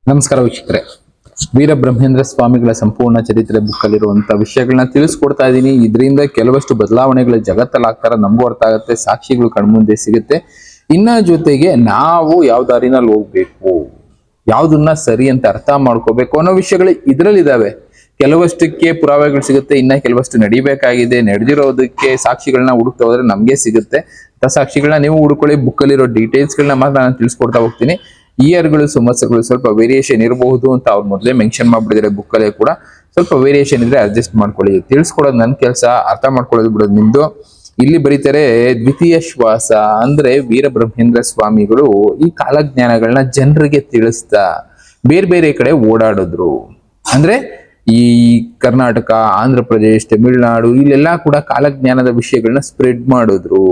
ನಮಸ್ಕಾರ ವೀಕ್ಷಕರೇ. ವೀರಬ್ರಹ್ಮೇಂದ್ರ ಸ್ವಾಮಿಗಳ ಸಂಪೂರ್ಣ ಚರಿತ್ರೆ ಬುಕ್ ಅಲ್ಲಿರುವಂತಹ ವಿಷಯಗಳನ್ನ ತಿಳಿಸ್ಕೊಡ್ತಾ ಇದ್ದೀನಿ. ಇದರಿಂದ ಕೆಲವಷ್ಟು ಬದಲಾವಣೆಗಳು ಜಗತ್ತಲ್ಲಿ ಆಗ್ತಾರ, ನಮಗೂ ಅರ್ಥ ಆಗುತ್ತೆ, ಸಾಕ್ಷಿಗಳು ಕಣ್ಮುಂದೆ ಸಿಗುತ್ತೆ. ಇನ್ನ ಜೊತೆಗೆ ನಾವು ಯಾವ ದಾರಿನಲ್ಲಿ ಹೋಗ್ಬೇಕು, ಯಾವ್ದನ್ನ ಸರಿ ಅಂತ ಅರ್ಥ ಮಾಡ್ಕೋಬೇಕು ಅನ್ನೋ ವಿಷಯಗಳು ಇದ್ರಲ್ಲಿದ್ದಾವೆ. ಕೆಲವಷ್ಟಕ್ಕೆ ಪುರಾವೆಗಳು ಸಿಗುತ್ತೆ, ಇನ್ನ ಕೆಲವಷ್ಟು ನಡಿಬೇಕಾಗಿದೆ. ನಡೆದಿರೋದಕ್ಕೆ ಸಾಕ್ಷಿಗಳನ್ನ ಹುಡುಕ್ತಾ ಹೋದ್ರೆ ನಮ್ಗೆ ಸಿಗುತ್ತೆ. ಸಾಕ್ಷಿಗಳನ್ನ ನೀವು ಹುಡ್ಕೊಳ್ಳಿ. ಬುಕ್ ಅಲ್ಲಿರೋ ಡೀಟೇಲ್ಸ್ ಗಳನ್ನ ಮಾತ್ರ ನಾನು ತಿಳಿಸ್ಕೊಡ್ತಾ ಹೋಗ್ತೀನಿ. ಇಯರ್ಗಳು ಸಮಸ್ಯೆಗಳು ಸ್ವಲ್ಪ ವೇರಿಯೇಷನ್ ಇರಬಹುದು ಅಂತ ಅವ್ರು ಮೊದಲೇ ಮೆನ್ಷನ್ ಮಾಡ್ಬಿಟ್ಟಿದ್ದಾರೆ. ಬುಕ್ ಅಲ್ಲೇ ಕೂಡ ಸ್ವಲ್ಪ ವೇರಿಯೇಷನ್ ಇದ್ರೆ ಅಡ್ಜಸ್ಟ್ ಮಾಡ್ಕೊಳ್ಳಿ. ತಿಳಿಸ್ಕೊಡೋದು ನನ್ನ ಕೆಲಸ, ಅರ್ಥ ಮಾಡ್ಕೊಳ್ಳೋದು ಬಿಡೋದು ನಿಮ್ದು. ಇಲ್ಲಿ ಬರೀತಾರೆ, ದ್ವಿತೀಯ ಶ್ವಾಸ ಅಂದ್ರೆ ವೀರಬ್ರಹ್ಮೇಂದ್ರ ಸ್ವಾಮಿಗಳು ಈ ಕಾಲಜ್ಞಾನಗಳನ್ನ ಜನರಿಗೆ ತಿಳಿಸ್ತಾ ಬೇರೆ ಬೇರೆ ಕಡೆ ಓಡಾಡಿದ್ರು. ಅಂದ್ರೆ ಈ ಕರ್ನಾಟಕ, ಆಂಧ್ರ ಪ್ರದೇಶ್, ತಮಿಳುನಾಡು ಇಲ್ಲೆಲ್ಲಾ ಕೂಡ ಕಾಲಜ್ಞಾನದ ವಿಷಯಗಳನ್ನ ಸ್ಪ್ರೆಡ್ ಮಾಡಿದ್ರು.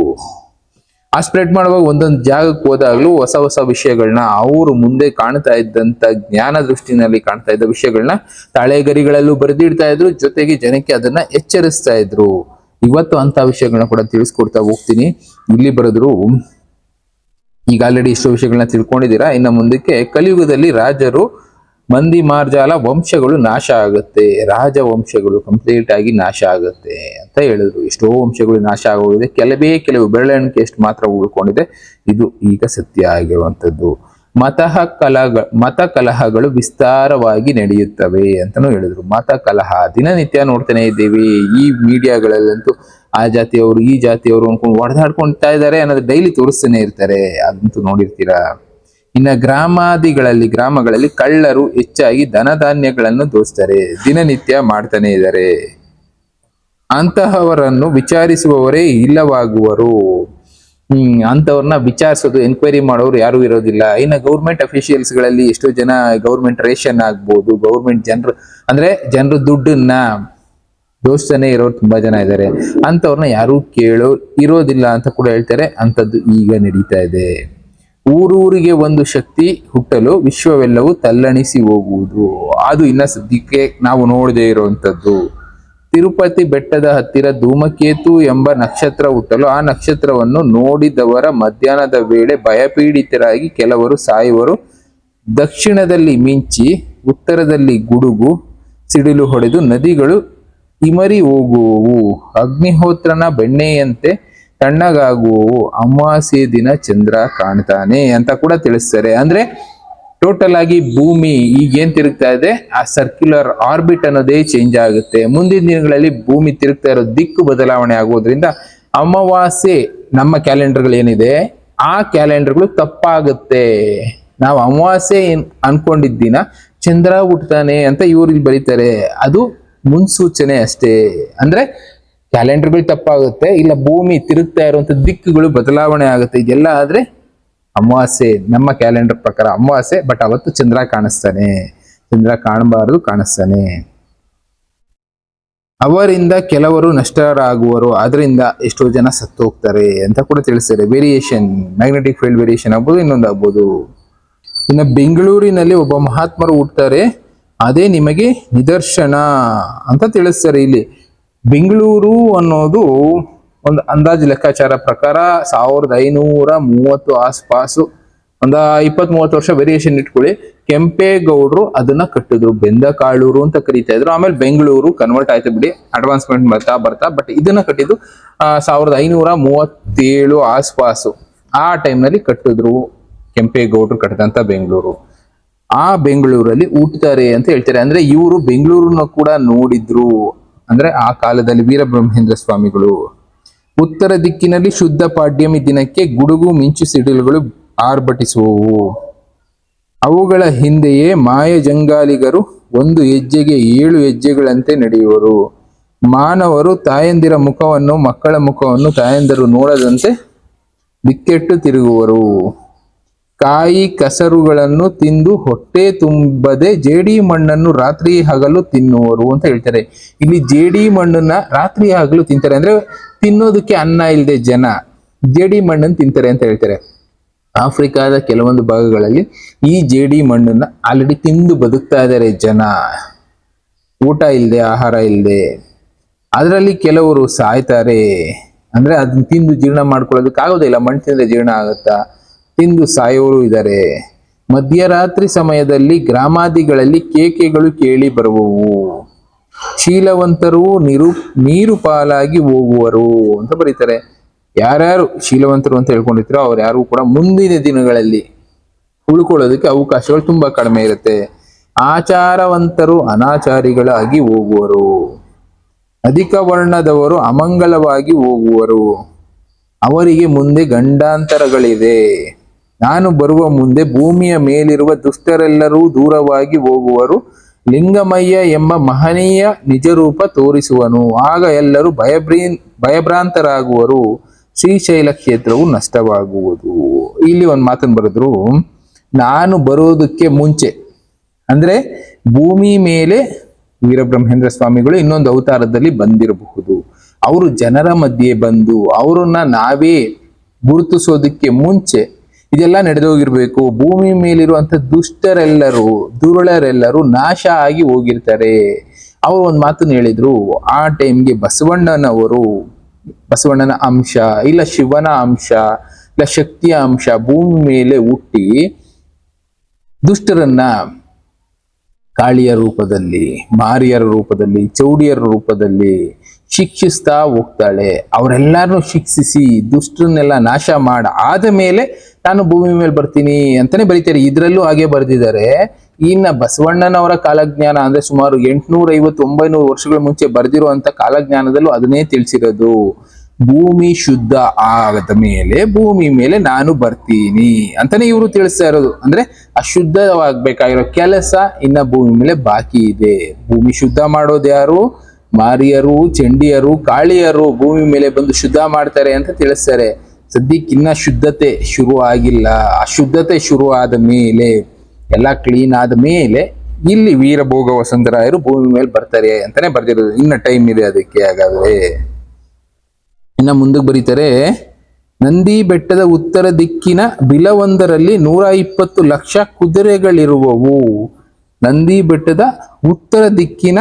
ಆ ಸ್ಪ್ರೆಡ್ ಮಾಡುವಾಗ ಒಂದೊಂದು ಜಾಗಕ್ಕೆ ಹೋದಾಗ್ಲೂ ಹೊಸ ಹೊಸ ವಿಷಯಗಳನ್ನ ಅವರು ಮುಂದೆ ಕಾಣ್ತಾ ಇದ್ದಂತ ಜ್ಞಾನ ದೃಷ್ಟಿನಲ್ಲಿ ಕಾಣ್ತಾ ಇದ್ದ ವಿಷಯಗಳನ್ನ ತಾಳೆಗರಿಗಳಲ್ಲೂ ಬರೆದಿಡ್ತಾ ಇದ್ರು. ಜೊತೆಗೆ ಜನಕ್ಕೆ ಅದನ್ನ ಎಚ್ಚರಿಸ್ತಾ ಇದ್ರು. ಇವತ್ತು ಅಂತ ವಿಷಯಗಳನ್ನ ಕೂಡ ತಿಳಿಸ್ಕೊಡ್ತಾ ಹೋಗ್ತೀನಿ. ಇಲ್ಲಿ ಬರೆದ್ರು, ಈಗ ಆಲ್ರೆಡಿ ಇಷ್ಟು ವಿಷಯಗಳನ್ನ ತಿಳ್ಕೊಂಡಿದ್ದೀರಾ. ಇನ್ನು ಮುಂದಕ್ಕೆ ಕಲಿಯುಗದಲ್ಲಿ ರಾಜರು, ಮಂದಿ ಮಾರ್ಜಾಲ ವಂಶಗಳು ನಾಶ ಆಗುತ್ತೆ, ರಾಜವಂಶಗಳು ಕಂಪ್ಲೀಟ್ ಆಗಿ ನಾಶ ಆಗುತ್ತೆ ಅಂತ ಹೇಳಿದ್ರು. ಎಷ್ಟೋ ವಂಶಗಳು ನಾಶ ಆಗೋಗಿದೆ, ಕೆಲವು ಬೆರಳೆಣಿಕೆ ಎಷ್ಟು ಮಾತ್ರ ಉಳ್ಕೊಂಡಿದೆ. ಇದು ಈಗ ಸತ್ಯ ಆಗಿರುವಂತದ್ದು. ಮತ ಕಲಹಗಳು ವಿಸ್ತಾರವಾಗಿ ನಡೆಯುತ್ತವೆ ಅಂತಾನು ಹೇಳಿದ್ರು. ಮತ ಕಲಹ ದಿನನಿತ್ಯ ನೋಡ್ತಾನೆ ಇದ್ದೀವಿ. ಈ ಮೀಡಿಯಾಗಳಲ್ಲಂತೂ ಆ ಜಾತಿಯವರು ಈ ಜಾತಿಯವರು ಅನ್ಕೊಂಡು ಹೊಡೆದಾಡ್ಕೊಳ್ತಾ ಇದ್ದಾರೆ ಅನ್ನೋದು ಡೈಲಿ ತೋರಿಸ್ತಾನೆ ಇರ್ತಾರೆ. ಅದಂತೂ ನೋಡಿರ್ತೀರಾ. ಇನ್ನ ಗ್ರಾಮಗಳಲ್ಲಿ ಕಳ್ಳರು ಹೆಚ್ಚಾಗಿ ಧನಧಾನ್ಯಗಳನ್ನು ದೋಸ್ತಾರೆ, ದಿನನಿತ್ಯ ಮಾಡ್ತಾನೆ ಇದ್ದಾರೆ. ಅಂತಹವರನ್ನು ವಿಚಾರಿಸುವವರೇ ಇಲ್ಲವಾಗುವರು. ಅಂತವ್ರನ್ನ ವಿಚಾರಿಸೋದು, ಎನ್ಕ್ವೈರಿ ಮಾಡೋರು ಯಾರು ಇರೋದಿಲ್ಲ. ಇನ್ನು ಗೌರ್ಮೆಂಟ್ ಅಫಿಷಿಯಲ್ಸ್ ಗಳಲ್ಲಿ ಎಷ್ಟೋ ಜನ ಗೌರ್ಮೆಂಟ್ ರೇಷನ್ ಆಗ್ಬೋದು, ಗೌರ್ಮೆಂಟ್ ಜನರು ದುಡ್ಡನ್ನ ದೋಸ್ತಾನೆ ಇರೋರು ತುಂಬಾ ಜನ ಇದ್ದಾರೆ. ಅಂತವ್ರನ್ನ ಯಾರು ಕೇಳೋ ಇರೋದಿಲ್ಲ ಅಂತ ಕೂಡ ಹೇಳ್ತಾರೆ. ಅಂತದ್ದು ಈಗ ನಡೀತಾ ಇದೆ. ಊರೂರಿಗೆ ಒಂದು ಶಕ್ತಿ ಹುಟ್ಟಲು ವಿಶ್ವವೆಲ್ಲವೂ ತಲ್ಲಣಿಸಿ ಹೋಗುವುದು. ಅದು ಇನ್ನ ಸದ್ಯಕ್ಕೆ ನಾವು ನೋಡದೇ ಇರುವಂತದ್ದು. ತಿರುಪತಿ ಬೆಟ್ಟದ ಹತ್ತಿರ ಧೂಮಕೇತು ಎಂಬ ನಕ್ಷತ್ರ ಹುಟ್ಟಲು ಆ ನಕ್ಷತ್ರವನ್ನು ನೋಡಿದವರ ಮಧ್ಯಾಹ್ನದ ವೇಳೆ ಭಯಪೀಡಿತರಾಗಿ ಕೆಲವರು ಸಾಯುವರು. ದಕ್ಷಿಣದಲ್ಲಿ ಮಿಂಚಿ, ಉತ್ತರದಲ್ಲಿ ಗುಡುಗು ಸಿಡಿಲು ಹೊಡೆದು ನದಿಗಳು ಇಮರಿ ಹೋಗುವವು. ಅಗ್ನಿಹೋತ್ರನ ಬೆಣ್ಣೆಯಂತೆ ತಣ್ಣಗಾಗುವವು. ಅಮಾವಾಸ್ಯೆ ದಿನ ಚಂದ್ರ ಕಾಣ್ತಾನೆ ಅಂತ ಕೂಡ ತಿಳಿಸ್ತಾರೆ. ಅಂದ್ರೆ ಟೋಟಲ್ ಆಗಿ ಭೂಮಿ ಈಗೇನ್ ತಿರುಗ್ತಾ ಇದೆ, ಆ ಸರ್ಕ್ಯುಲರ್ ಆರ್ಬಿಟ್ ಅನ್ನೋದೇ ಚೇಂಜ್ ಆಗುತ್ತೆ. ಮುಂದಿನ ದಿನಗಳಲ್ಲಿ ಭೂಮಿ ತಿರುಗ್ತಾ ಇರೋ ದಿಕ್ಕು ಬದಲಾವಣೆ ಆಗೋದ್ರಿಂದ ಅಮಾವಾಸ್ಯೆ ನಮ್ಮ ಕ್ಯಾಲೆಂಡರ್ಗಳು ಏನಿದೆ ಆ ಕ್ಯಾಲೆಂಡರ್ಗಳು ತಪ್ಪಾಗುತ್ತೆ. ನಾವು ಅಮಾವಾಸ್ಯೆ ಅನ್ಕೊಂಡಿದ್ದಿನ ಚಂದ್ರ ಹುಟ್ಟತಾನೆ ಅಂತ ಇವ್ರಿಗೆ ಬರೀತಾರೆ. ಅದು ಮುನ್ಸೂಚನೆ ಅಷ್ಟೇ. ಅಂದ್ರೆ ಕ್ಯಾಲೆಂಡರ್ಗಳು ತಪ್ಪಾಗುತ್ತೆ, ಇಲ್ಲ ಭೂಮಿ ತಿರುಗ್ತಾ ಇರುವಂತ ದಿಕ್ಕುಗಳು ಬದಲಾವಣೆ ಆಗುತ್ತೆ. ಇದೆಲ್ಲ ಆದ್ರೆ ಅಮಾವಾಸ್ಯೆ, ನಮ್ಮ ಕ್ಯಾಲೆಂಡರ್ ಪ್ರಕಾರ ಅಮಾವಾಸ್ಯೆ. ಬಟ್ ಅವತ್ತು ಚಂದ್ರ ಕಾಣಿಸ್ತಾನೆ, ಚಂದ್ರ ಕಾಣಬಾರದು, ಕಾಣಿಸ್ತಾನೆ. ಅವರಿಂದ ಕೆಲವರು ನಷ್ಟರಾಗುವರು, ಅದರಿಂದ ಎಷ್ಟೋ ಜನ ಸತ್ತು ಹೋಗ್ತಾರೆ ಅಂತ ಕೂಡ ತಿಳಿಸ್ತಾರೆ. ವೇರಿಯೇಷನ್, ಮ್ಯಾಗ್ನೆಟಿಕ್ ಫೀಲ್ಡ್ ವೇರಿಯೇಷನ್ ಆಗ್ಬೋದು, ಇನ್ನೊಂದು ಆಗ್ಬೋದು. ಇನ್ನು ಬೆಂಗಳೂರಿನಲ್ಲಿ ಒಬ್ಬ ಮಹಾತ್ಮರು ಹುಟ್ಟುತ್ತಾರೆ, ಅದೇ ನಿಮಗೆ ನಿದರ್ಶನ ಅಂತ ತಿಳಿಸ್ತಾರೆ. ಇಲ್ಲಿ ಬೆಂಗಳೂರು ಅನ್ನೋದು ಒಂದು ಅಂದಾಜು ಲೆಕ್ಕಾಚಾರ ಪ್ರಕಾರ 1530 ಆಸ್ಪಾಸು, ಒಂದ 20-30 ವರ್ಷ ವೇರಿಯೇಷನ್ ಇಟ್ಕೊಳ್ಳಿ. ಕೆಂಪೇಗೌಡರು ಅದನ್ನ ಕಟ್ಟಿದ್ರು, ಬೆಂದಕಾಳೂರು ಅಂತ ಕರೀತಾ ಇದ್ರು. ಆಮೇಲೆ ಬೆಂಗಳೂರು ಕನ್ವರ್ಟ್ ಆಯ್ತು ಬಿಡಿ, ಅಡ್ವಾನ್ಸ್ಮೆಂಟ್ ಬರ್ತಾ. ಬಟ್ ಇದನ್ನ ಕಟ್ಟಿದ್ದು 1537 ಆಸ್ಪಾಸು. ಆ ಟೈಮ್ ನಲ್ಲಿ ಕಟ್ಟಿದ್ರು ಕೆಂಪೇಗೌಡರು ಕಟ್ಟಿದಂತ ಬೆಂಗಳೂರು. ಆ ಬೆಂಗಳೂರಲ್ಲಿ ಹುಟ್ಟುತ್ತಾರೆ ಅಂತ ಹೇಳ್ತಾರೆ. ಅಂದ್ರೆ ಇವರು ಬೆಂಗಳೂರನ್ನ ಕೂಡ ನೋಡಿದ್ರು. ಅಂದ್ರೆ ಆ ಕಾಲದಲ್ಲಿ ವೀರಬ್ರಹ್ಮೇಂದ್ರ ಸ್ವಾಮಿಗಳು. ಉತ್ತರ ದಿಕ್ಕಿನಲ್ಲಿ ಶುದ್ಧ ಪಾಡ್ಯಮಿ ದಿನಕ್ಕೆ ಗುಡುಗು ಮಿಂಚು ಸಿಡಿಲುಗಳು ಆರ್ಭಟಿಸುವವು. ಅವುಗಳ ಹಿಂದೆಯೇ ಮಾಯ ಜಂಗಾಲಿಗರು ಒಂದು ಹೆಜ್ಜೆಗೆ 7 ಹೆಜ್ಜೆಗಳಂತೆ ನಡೆಯುವರು. ಮಾನವರು ತಾಯಂದಿರ ಮುಖವನ್ನು, ಮಕ್ಕಳ ಮುಖವನ್ನು ತಾಯಂದಿರು ನೋಡದಂತೆ ದಿಕ್ಕೆಟ್ಟು ತಿರುಗುವರು. ಕಾಯಿ ಕಸರುಗಳನ್ನು ತಿಂದು ಹೊಟ್ಟೆ ತುಂಬದೆ ಜೇಡಿ ಮಣ್ಣನ್ನು ರಾತ್ರಿ ಹಗಲು ತಿನ್ನುವರು ಅಂತ ಹೇಳ್ತಾರೆ. ಇಲ್ಲಿ ಜೇಡಿ ಮಣ್ಣನ್ನ ರಾತ್ರಿ ಹಗಲು ತಿಂತಾರೆ. ಅಂದ್ರೆ ತಿನ್ನೋದಕ್ಕೆ ಅನ್ನ ಇಲ್ಲದೆ ಜನ ಜೇಡಿ ಮಣ್ಣನ್ನು ತಿಂತಾರೆ ಅಂತ ಹೇಳ್ತಾರೆ. ಆಫ್ರಿಕಾದ ಕೆಲವೊಂದು ಭಾಗಗಳಲ್ಲಿ ಈ ಜೇಡಿ ಮಣ್ಣನ್ನ ಆಲ್ರೆಡಿ ತಿಂದು ಬದುಕ್ತಾ ಇದ್ದಾರೆ ಜನ, ಊಟ ಇಲ್ಲದೆ, ಆಹಾರ ಇಲ್ಲದೆ. ಅದರಲ್ಲಿ ಕೆಲವರು ಸಾಯ್ತಾರೆ. ಅಂದ್ರೆ ಅದನ್ನ ತಿಂದು ಜೀರ್ಣ ಮಾಡ್ಕೊಳ್ಳೋದಕ್ಕೆ ಆಗೋದಿಲ್ಲ. ಮಣ್ಣು ತಿಂದ್ರೆ ಜೀರ್ಣ ಆಗುತ್ತಾ, ತಿಂದು ಸಾಯೋರು ಇದ್ದಾರೆ. ಮಧ್ಯರಾತ್ರಿ ಸಮಯದಲ್ಲಿ ಗ್ರಾಮಾದಿಗಳಲ್ಲಿ ಕೇಕೆಗಳು ಕೇಳಿ ಬರುವವು. ಶೀಲವಂತರು ನೀರು ಪಾಲಾಗಿ ಹೋಗುವರು ಅಂತ ಬರೀತಾರೆ. ಯಾರ್ಯಾರು ಶೀಲವಂತರು ಅಂತ ಹೇಳ್ಕೊಂಡಿರ್ತಾರೋ ಅವ್ರು ಯಾರು ಕೂಡ ಮುಂದಿನ ದಿನಗಳಲ್ಲಿ ಉಳ್ಕೊಳ್ಳೋದಕ್ಕೆ ಅವಕಾಶಗಳು ತುಂಬಾ ಕಡಿಮೆ ಇರುತ್ತೆ. ಆಚಾರವಂತರು ಅನಾಚಾರಿಗಳಾಗಿ ಹೋಗುವರು. ಅಧಿಕ ವರ್ಣದವರು ಅಮಂಗಲವಾಗಿ ಹೋಗುವರು. ಅವರಿಗೆ ಮುಂದೆ ಗಂಡಾಂತರಗಳಿದೆ. ನಾನು ಬರುವ ಮುಂದೆ ಭೂಮಿಯ ಮೇಲಿರುವ ದುಷ್ಟರೆಲ್ಲರೂ ದೂರವಾಗಿ ಹೋಗುವರು. ಲಿಂಗಮಯ್ಯ ಎಂಬ ಮಹನೀಯ ನಿಜರೂಪ ತೋರಿಸುವನು. ಆಗ ಎಲ್ಲರೂ ಭಯಭ್ರಾಂತರಾಗುವರು. ಶ್ರೀಶೈಲ ಕ್ಷೇತ್ರವು ನಷ್ಟವಾಗುವುದು. ಇಲ್ಲಿ ಒಂದು ಮಾತನ್ನು ಬರೆದ್ರು, ನಾನು ಬರೋದಕ್ಕೆ ಮುಂಚೆ ಅಂದ್ರೆ ಭೂಮಿ ಮೇಲೆ ವೀರಬ್ರಹ್ಮೇಂದ್ರ ಸ್ವಾಮಿಗಳು ಇನ್ನೊಂದು ಅವತಾರದಲ್ಲಿ ಬಂದಿರಬಹುದು. ಅವರು ಜನರ ಮಧ್ಯೆ ಬಂದು ಅವರನ್ನ ನಾವೇ ಗುರುತಿಸೋದಕ್ಕೆ ಮುಂಚೆ ಇದೆಲ್ಲ ನಡೆದೋಗಿರ್ಬೇಕು. ಭೂಮಿ ಮೇಲಿರುವಂತ ದುರುಳರೆಲ್ಲರೂ ನಾಶ ಆಗಿ ಹೋಗಿರ್ತಾರೆ. ಅವರು ಒಂದು ಮಾತನ್ನು ಹೇಳಿದ್ರು, ಆ ಟೈಮ್ಗೆ ಬಸವಣ್ಣನ ಅಂಶ ಇಲ್ಲ ಶಿವನ ಅಂಶ ಇಲ್ಲ ಶಕ್ತಿಯ ಅಂಶ ಭೂಮಿ ಮೇಲೆ ಹುಟ್ಟಿ ದುಷ್ಟರನ್ನ ಕಾಳಿಯ ರೂಪದಲ್ಲಿ, ಮಾರಿಯರ ರೂಪದಲ್ಲಿ, ಚೌಡಿಯರ ರೂಪದಲ್ಲಿ ಶಿಕ್ಷಿಸ್ತಾ ಹೋಗ್ತಾಳೆ. ಅವರೆಲ್ಲರನ್ನು ಶಿಕ್ಷಿಸಿ ದುಷ್ಟರನ್ನೆಲ್ಲ ನಾಶ ಆದ ಮೇಲೆ ನಾನು ಭೂಮಿ ಮೇಲೆ ಬರ್ತೀನಿ ಅಂತಾನೆ ಬರೀತಾರೆ. ಇದ್ರಲ್ಲೂ ಹಾಗೆ ಬರೆದಿದ್ದಾರೆ. ಇನ್ನ ಬಸವಣ್ಣನವರ ಕಾಲಜ್ಞಾನ ಅಂದ್ರೆ ಸುಮಾರು 850-900 ವರ್ಷಗಳ ಮುಂಚೆ ಬರೆದಿರುವಂತ ಕಾಲಜ್ಞಾನದಲ್ಲೂ ಅದನ್ನೇ ತಿಳಿಸಿರೋದು. ಭೂಮಿ ಶುದ್ಧ ಆದ ಮೇಲೆ ಭೂಮಿ ಮೇಲೆ ನಾನು ಬರ್ತೀನಿ ಅಂತಾನೆ ಇವರು ತಿಳಿಸ್ತಾ ಇರೋದು. ಅಂದ್ರೆ ಅಶುದ್ಧವಾಗ್ಬೇಕಾಗಿರೋ ಕೆಲಸ ಇನ್ನ ಭೂಮಿ ಮೇಲೆ ಬಾಕಿ ಇದೆ. ಭೂಮಿ ಶುದ್ಧ ಮಾಡೋದು ಯಾರು? ಮಾರಿಯರು, ಚಂಡಿಯರು, ಕಾಳಿಯರು ಭೂಮಿ ಮೇಲೆ ಬಂದು ಶುದ್ಧ ಮಾಡ್ತಾರೆ ಅಂತ ತಿಳಿಸ್ತಾರೆ. ಸದ್ಯಕ್ಕೆ ಇನ್ನ ಶುದ್ಧತೆ ಶುರು ಆಗಿಲ್ಲ. ಅಶುದ್ಧತೆ ಶುರು ಆದ ಮೇಲೆ, ಎಲ್ಲ ಕ್ಲೀನ್ ಆದ ಮೇಲೆ ಇಲ್ಲಿ ವೀರಭೋಗ ವಸಂತರಾಯರು ಭೂಮಿ ಮೇಲೆ ಬರ್ತಾರೆ ಅಂತಾನೆ ಬರ್ದಿರೋದು. ಇನ್ನ ಟೈಮ್ ಇದೆ ಅದಕ್ಕೆ. ಹಾಗಾದ್ರೆ ಇನ್ನ ಮುಂದಕ್ಕೆ ಬರೀತಾರೆ, ನಂದಿ ಬೆಟ್ಟದ ಉತ್ತರ ದಿಕ್ಕಿನ ಬಿಲವೊಂದರಲ್ಲಿ 120 ಲಕ್ಷ ಕುದುರೆಗಳಿರುವವು. ನಂದಿ ಬೆಟ್ಟದ ಉತ್ತರ ದಿಕ್ಕಿನ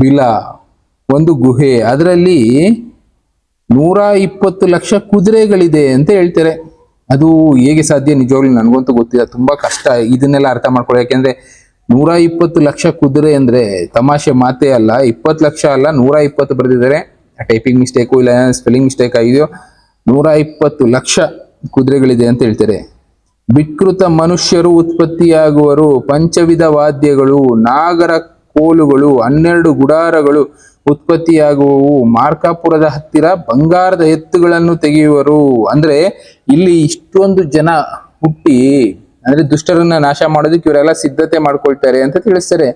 ಬಿಲ ಒಂದು ಗುಹೆ, ಅದರಲ್ಲಿ 120 ಲಕ್ಷ ಕುದುರೆಗಳಿದೆ ಅಂತ ಹೇಳ್ತಾರೆ. ಅದು ಹೇಗೆ ಸಾಧ್ಯ? ನಿಜವಾಗ್ಲೂ ನನಗಂತೂ ಗೊತ್ತಿಲ್ಲ, ತುಂಬಾ ಕಷ್ಟ ಇದನ್ನೆಲ್ಲ ಅರ್ಥ ಮಾಡ್ಕೊಳ್ಳಿ. ಯಾಕೆಂದ್ರೆ 120 ಲಕ್ಷ ಕುದುರೆ ಅಂದ್ರೆ ತಮಾಷೆ ಮಾತೇ ಅಲ್ಲ. 20 ಲಕ್ಷ ಅಲ್ಲ, 120 ಬರೆದಿದ್ದಾರೆ. ಟೈಪಿಂಗ್ ಮಿಸ್ಟೇಕು ಇಲ್ಲ ಸ್ಪೆಲ್ಲಿಂಗ್ ಮಿಸ್ಟೇಕ್ ಆಗಿದೆಯೋ. 120 ಲಕ್ಷ ಕುದುರೆಗಳಿದೆ ಅಂತ ಹೇಳ್ತಾರೆ. ವಿಕೃತ ಮನುಷ್ಯರು ಉತ್ಪತ್ತಿಯಾಗುವರು. ಪಂಚವಿಧ ವಾದ್ಯಗಳು, ನಾಗರ ಕೋಲುಗಳು, 12 ಗುಡಾರಗಳು ಉತ್ಪತ್ತಿಯಾಗುವವು. ಮಾರ್ಕಾಪುರದ ಹತ್ತಿರ ಬಂಗಾರದ ಎತ್ತುಗಳನ್ನು ತೆಗೆಯುವರು. ಅಂದ್ರೆ ಇಲ್ಲಿ ಇಷ್ಟೊಂದು ಜನ ಹುಟ್ಟಿ ಅಂದ್ರೆ ದುಷ್ಟರನ್ನ ನಾಶ ಮಾಡೋದಕ್ಕೆ ಇವರೆಲ್ಲ ಸಿದ್ಧತೆ ಮಾಡ್ಕೊಳ್ತಾರೆ ಅಂತ ತಿಳಿಸ್ತಾರೆ.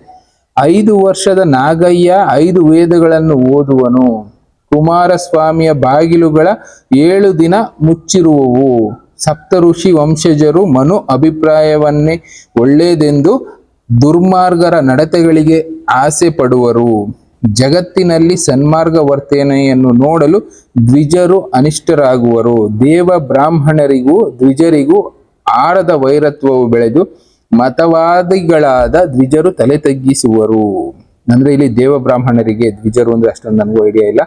5 ವರ್ಷದ ನಾಗಯ್ಯ 5 ವೇದಗಳನ್ನು ಓದುವನು. ಕುಮಾರಸ್ವಾಮಿಯ ಬಾಗಿಲುಗಳ 7 ದಿನ ಮುಚ್ಚಿರುವವು. ಸಪ್ತ ಋಷಿ ವಂಶಜರು ಮನು ಅಭಿಪ್ರಾಯವನ್ನೇ ಒಳ್ಳೆಯದೆಂದು ದುರ್ಮಾರ್ಗರ ನಡತೆಗಳಿಗೆ ಆಸೆ ಪಡುವರು. ಜಗತ್ತಿನಲ್ಲಿ ಸನ್ಮಾರ್ಗ ವರ್ತನೆಯನ್ನು ನೋಡಲು ದ್ವಿಜರು ಅನಿಷ್ಟರಾಗುವರು. ದೇವ ಬ್ರಾಹ್ಮಣರಿಗೂ ದ್ವಿಜರಿಗೂ ಆರದ ವೈರತ್ವವು ಬೆಳೆದು ಮತವಾದಿಗಳಾದ ದ್ವಿಜರು ತಲೆ ತಗ್ಗಿಸುವರು. ಅಂದ್ರೆ ಇಲ್ಲಿ ದೇವ ಬ್ರಾಹ್ಮಣರಿಗೆ ದ್ವಿಜರು ಅಂದ್ರೆ ಅಷ್ಟೊಂದು ನನಗೂ ಐಡಿಯಾ ಇಲ್ಲ.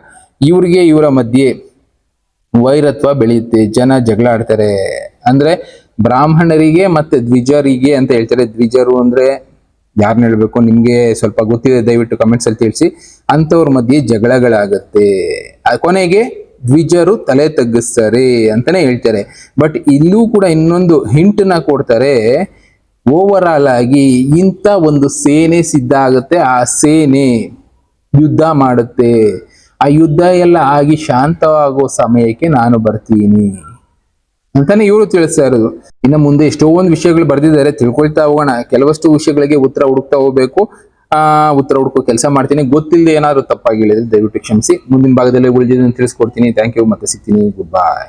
ಇವರ ಮಧ್ಯೆ ವೈರತ್ವ ಬೆಳೆಯುತ್ತೆ, ಜನ ಜಗಳ ಆಡ್ತಾರೆ. ಅಂದ್ರೆ ಬ್ರಾಹ್ಮಣರಿಗೆ ಮತ್ತೆ ದ್ವಿಜರಿಗೆ ಅಂತ ಹೇಳ್ತಾರೆ. ದ್ವಿಜರು ಅಂದ್ರೆ ಯಾರನ್ನ ಹೇಳ್ಬೇಕು, ನಿಮ್ಗೆ ಸ್ವಲ್ಪ ಗೊತ್ತಿದೆ ದಯವಿಟ್ಟು ಕಮೆಂಟ್ಸ್ ಅಲ್ಲಿ ತಿಳಿಸಿ. ಅಂತವ್ರ ಮಧ್ಯೆ ಜಗಳಗಳಾಗತ್ತೆ. ಕೊನೆಗೆ ದ್ವಿಜರು ತಲೆ ತಗ್ಗಿಸ್ತಾರೆ ಅಂತಾನೆ ಹೇಳ್ತಾರೆ. ಬಟ್ ಇಲ್ಲೂ ಕೂಡ ಇನ್ನೊಂದು ಹಿಂಟ್ ನ ಕೊಡ್ತಾರೆ. ಓವರ್ ಆಲ್ ಆಗಿ ಇಂಥ ಒಂದು ಸೇನೆ ಸಿದ್ಧ ಆಗುತ್ತೆ. ಆ ಸೇನೆ ಯುದ್ಧ ಮಾಡುತ್ತೆ. ಆ ಯುದ್ಧ ಎಲ್ಲ ಆಗಿ ಶಾಂತವಾಗೋ ಸಮಯಕ್ಕೆ ನಾನು ಬರ್ತೀನಿ ಅಂತಾನೆ ಇವರು ತಿಳಿಸ್ತಾ ಇರೋದು. ಇನ್ನು ಮುಂದೆ ಎಷ್ಟೊಂದು ವಿಷಯಗಳು ಬರ್ದಿದ್ದಾರೆ, ತಿಳ್ಕೊಳ್ತಾ ಹೋಗೋಣ. ಕೆಲವಷ್ಟು ವಿಷಯಗಳಿಗೆ ಉತ್ತರ ಹುಡುಕ್ತಾ ಹೋಗ್ಬೇಕು. ಉತ್ತರ ಹುಡುಕೋ ಕೆಲಸ ಮಾಡ್ತೀನಿ. ಗೊತ್ತಿಲ್ಲದೆ ಏನಾದ್ರು ತಪ್ಪಾಗಿ ಹೇಳಿದ್ರೆ ದಯವಿಟ್ಟು ಕ್ಷಮಿಸಿ. ಮುಂದಿನ ಭಾಗದಲ್ಲಿ ಉಳಿದಿದ್ದನ್ನು ತಿಳಿಸ್ಕೊಡ್ತೀನಿ. Thank you. ಮತ್ತೆ ಸಿಗ್ತೀನಿ. ಗುಡ್ ಬಾಯ್.